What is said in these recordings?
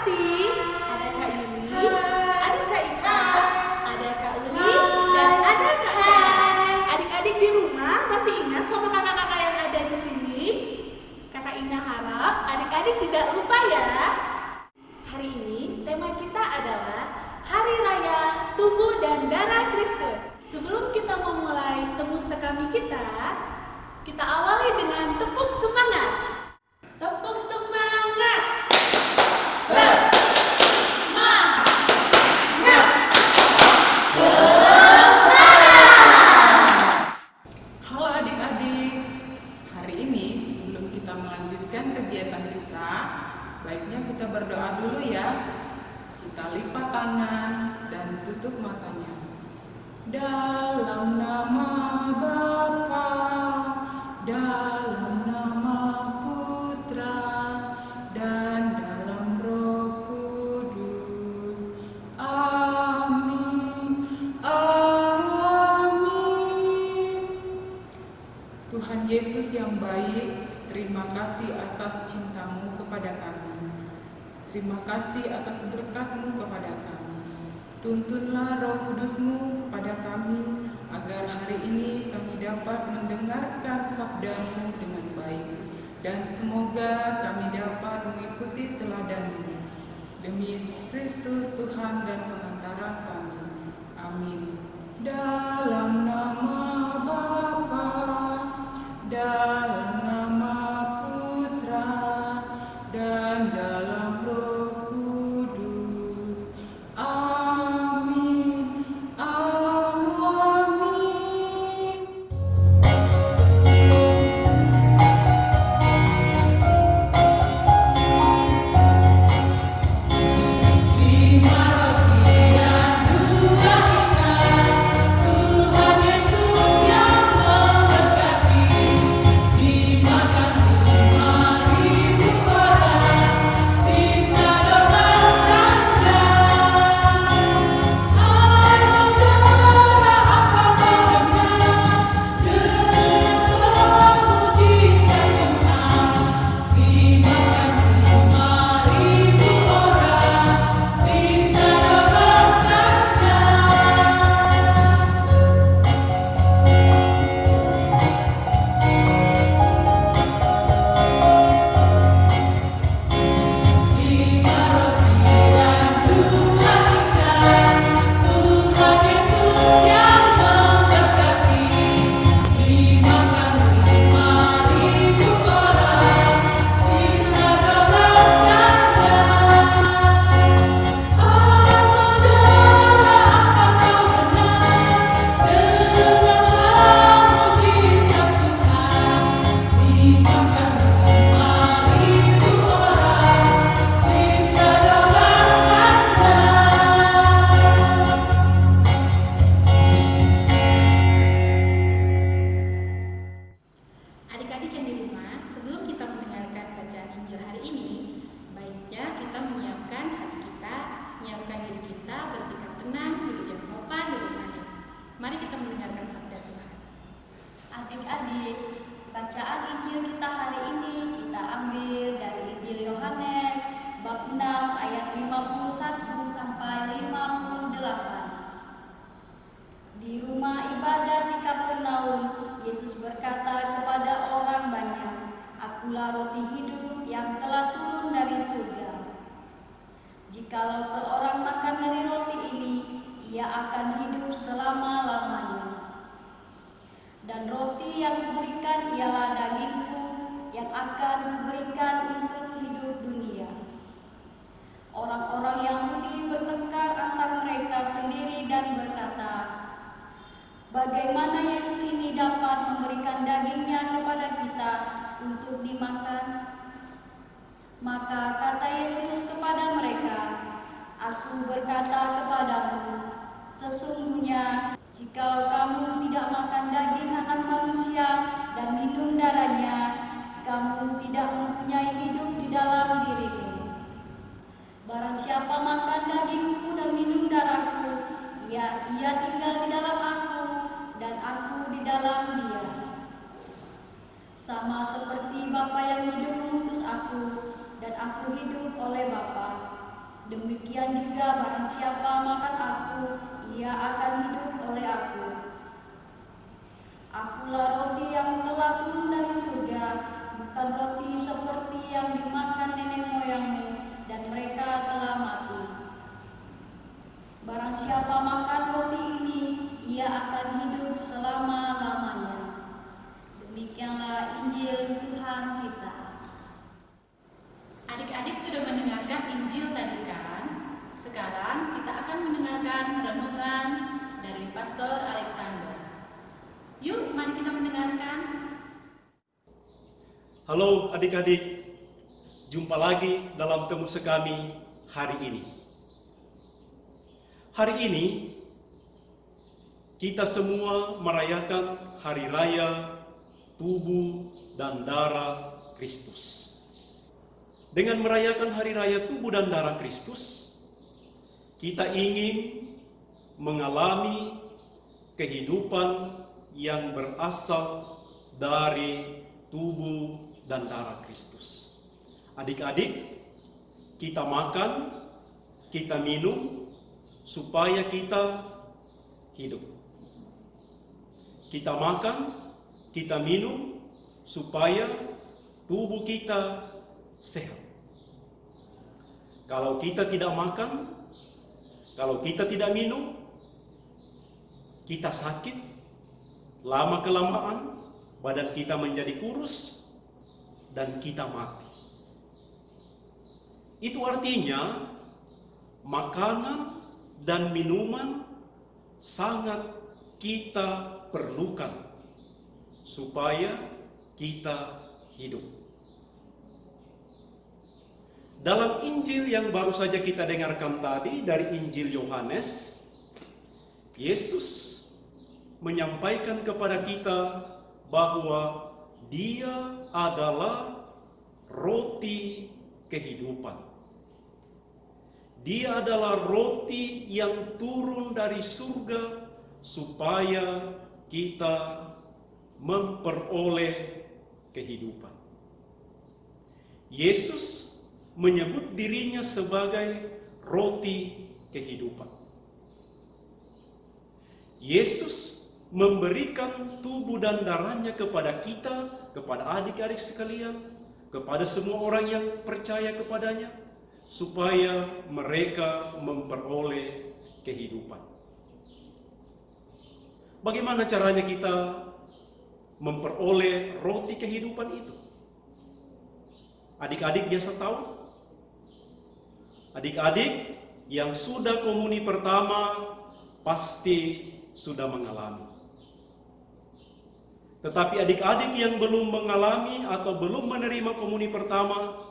Sakti, ada Kak Yuli, ada Kak Ika, ada Kak Uli, dan ada Kak Sena. Adik-adik di rumah masih ingat sama kakak-kakak yang ada di sini? Kakak Ina harap adik-adik tidak lupa ya. Hari ini tema kita adalah Hari Raya Tubuh dan Darah Kristus. Sebelum kita memulai temu sekami kita awali dengan tepuk semangat. Tepuk semangat. Semangat. Semangat. Halo adik-adik. Hari ini sebelum kita melanjutkan kegiatan kita, baiknya kita berdoa dulu ya. Kita lipat tangan dan tutup matanya. Dalam nama Bapa, dalam nama Putra, dan dalam Roh Kudus. Amin. Amin. Tuhan Yesus yang baik, terima kasih atas cinta-Mu kepada kami. Terima kasih atas berkat-Mu kepada kami. Tuntunlah Roh Kudus-Mu kepada kami, agar hari ini kami dapat mendengarkan sabda-Mu dengan baik. Dan semoga kami dapat mengikuti teladan-Mu. Demi Yesus Kristus, Tuhan dan pengantara kami. Amin. Dalam nama Bapa, dalam nama Putra, dan dalam Roh Kudus. Amin. Amin. Tuhan Yesus yang memberkati. Akulah roti hidup yang telah turun dari surga. Jikalau seorang makan dari roti ini, ia akan hidup selama-lamanya. Dan roti yang kuberikan ialah dagingku yang akan kuberikan untuk hidup dunia. Orang-orang Yahudi bertengkar antar mereka sendiri dan berkata, bagaimana Yesus ini dapat memberikan dagingnya kepada kita untuk dimakan? Maka kata Yesus kepada mereka, Aku berkata kepadamu, sesungguhnya jikalau kamu tidak makan daging anak manusia dan minum darahnya, kamu tidak mempunyai hidup di dalam dirimu. Barang siapa makan dagingku dan minum darahku, ia tinggal di dalam aku dan aku di dalam dia. Sama seperti Bapa yang hidup mengutus aku dan aku hidup oleh Bapa. Demikian juga barang siapa makan aku, ia akan hidup oleh aku. Akulah roti yang telah turun dari surga, bukan roti seperti yang dimakan nenek moyangmu, dan mereka telah mati. Barang siapa makan roti ini, ia akan hidup selama-lamanya. Demikianlah Injil Tuhan kita. Adik-adik sudah mendengarkan Injil tadi kan? Sekarang kita akan mendengarkan renungan dari Pastor Alexander. Yuk, mari kita mendengarkan. Halo adik-adik, jumpa lagi dalam temu sekami hari ini. Hari ini kita semua merayakan hari raya tubuh dan darah Kristus. Dengan merayakan hari raya tubuh dan darah Kristus, kita ingin mengalami kehidupan yang berasal dari tubuh dan darah Kristus. Adik-adik, kita makan, kita minum, supaya kita hidup. Kita makan, kita minum, supaya tubuh kita sehat. Kalau kita tidak makan, kalau kita tidak minum, kita sakit, lama-kelamaan badan kita menjadi kurus dan kita mati. Itu artinya makanan dan minuman sangat kita perlukan supaya kita hidup. Dalam Injil yang baru saja kita dengarkan tadi dari Injil Yohanes, Yesus menyampaikan kepada kita bahwa Dia adalah roti kehidupan. Dia adalah roti yang turun dari surga supaya kita memperoleh kehidupan. Yesus menyebut dirinya sebagai roti kehidupan. Yesus memberikan tubuh dan darahnya kepada kita, kepada adik-adik sekalian, kepada semua orang yang percaya kepadanya, supaya mereka memperoleh kehidupan. Bagaimana caranya kita memperoleh roti kehidupan itu? Adik-adik biasa tahu? Adik-adik yang sudah komuni pertama pasti sudah mengalami. Tetapi adik-adik yang belum mengalami atau belum menerima komuni pertama,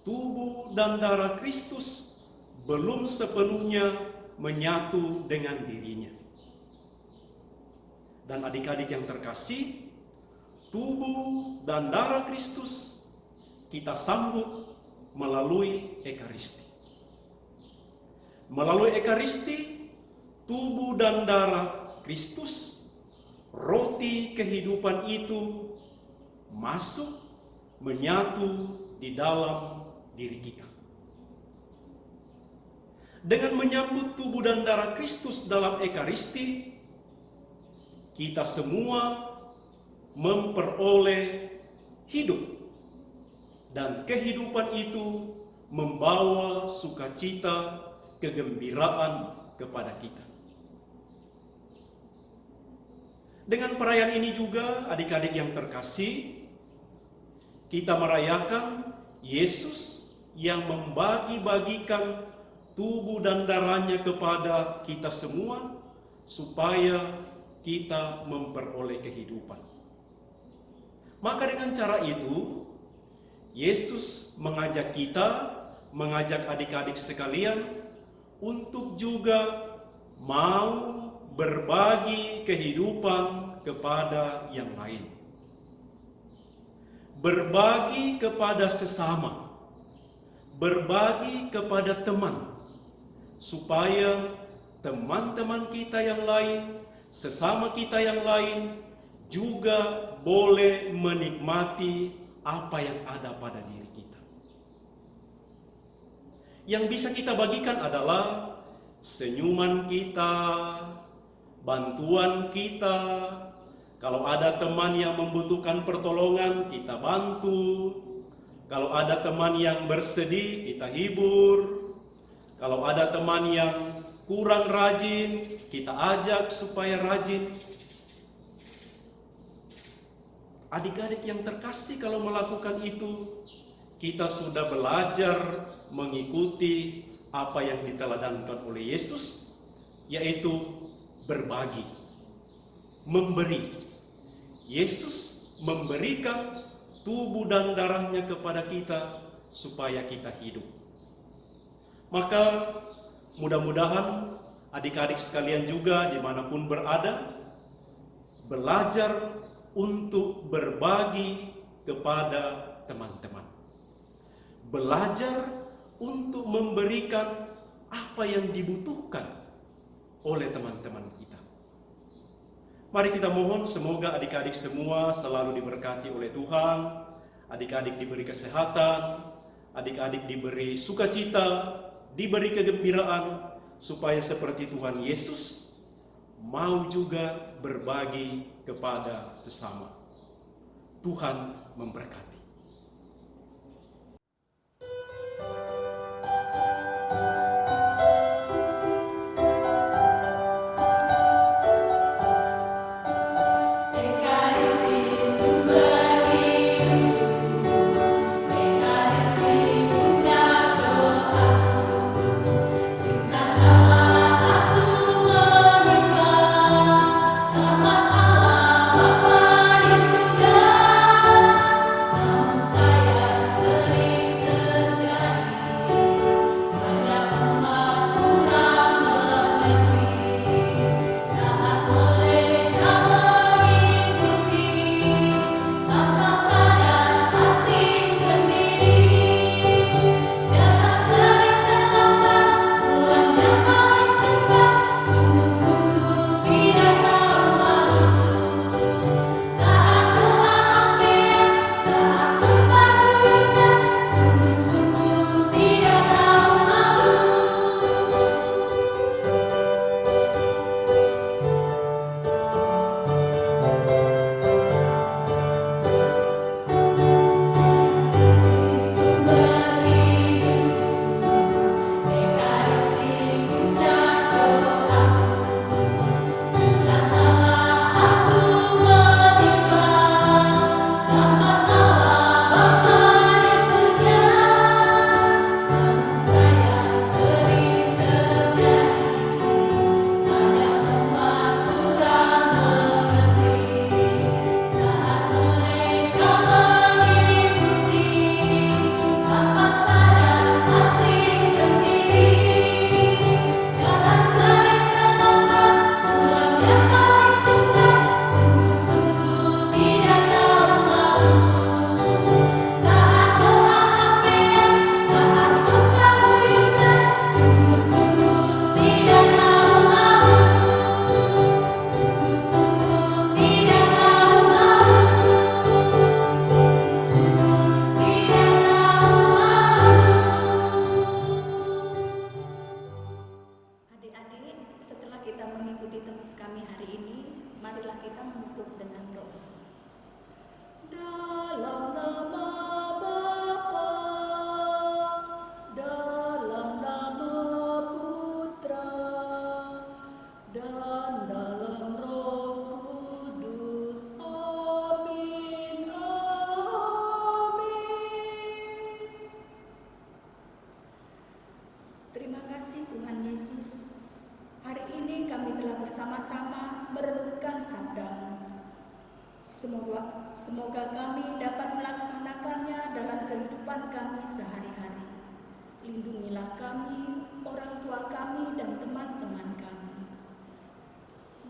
tubuh dan darah Kristus belum sepenuhnya menyatu dengan dirinya. Dan adik-adik yang terkasih, tubuh dan darah Kristus kita sambut melalui Ekaristi. Melalui Ekaristi, tubuh dan darah Kristus, roti kehidupan itu masuk, menyatu di dalam diri kita. Dengan menyambut tubuh dan darah Kristus dalam Ekaristi, kita semua memperoleh hidup, dan kehidupan itu membawa sukacita, kegembiraan kepada kita. Dengan perayaan ini juga, adik-adik yang terkasih, kita merayakan Yesus yang membagi-bagikan tubuh dan darahnya kepada kita semua, supaya kita memperoleh kehidupan. Maka dengan cara itu, Yesus mengajak kita, mengajak adik-adik sekalian, untuk juga mau berbagi kehidupan kepada yang lain. Berbagi kepada sesama, berbagi kepada teman, supaya teman-teman kita yang lain, sesama kita yang lain, juga boleh menikmati apa yang ada pada diri kita. Yang bisa kita bagikan adalah senyuman kita, bantuan kita. Kalau ada teman yang membutuhkan pertolongan, kita bantu. Kalau ada teman yang bersedih, kita hibur. Kalau ada teman yang kurang rajin, kita ajak supaya rajin. Adik-adik yang terkasih, kalau melakukan itu, kita sudah belajar mengikuti apa yang diteladankan oleh Yesus, yaitu berbagi, memberi. Yesus memberikan tubuh dan darahnya kepada kita supaya kita hidup. Maka mudah-mudahan adik-adik sekalian juga dimanapun berada, belajar untuk berbagi kepada teman-teman. Belajar untuk memberikan apa yang dibutuhkan oleh teman-teman kita. Mari kita mohon semoga adik-adik semua selalu diberkati oleh Tuhan, adik-adik diberi kesehatan, adik-adik diberi sukacita, diberi kegembiraan, supaya seperti Tuhan Yesus mau juga berbagi kepada sesama. Tuhan memberkati. Semoga kami dapat melaksanakannya dalam kehidupan kami sehari-hari. Lindungilah kami, orang tua kami, dan teman-teman kami.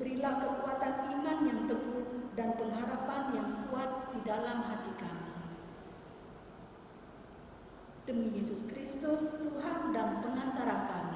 Berilah kekuatan iman yang teguh dan pengharapan yang kuat di dalam hati kami. Demi Yesus Kristus, Tuhan dan pengantara kami.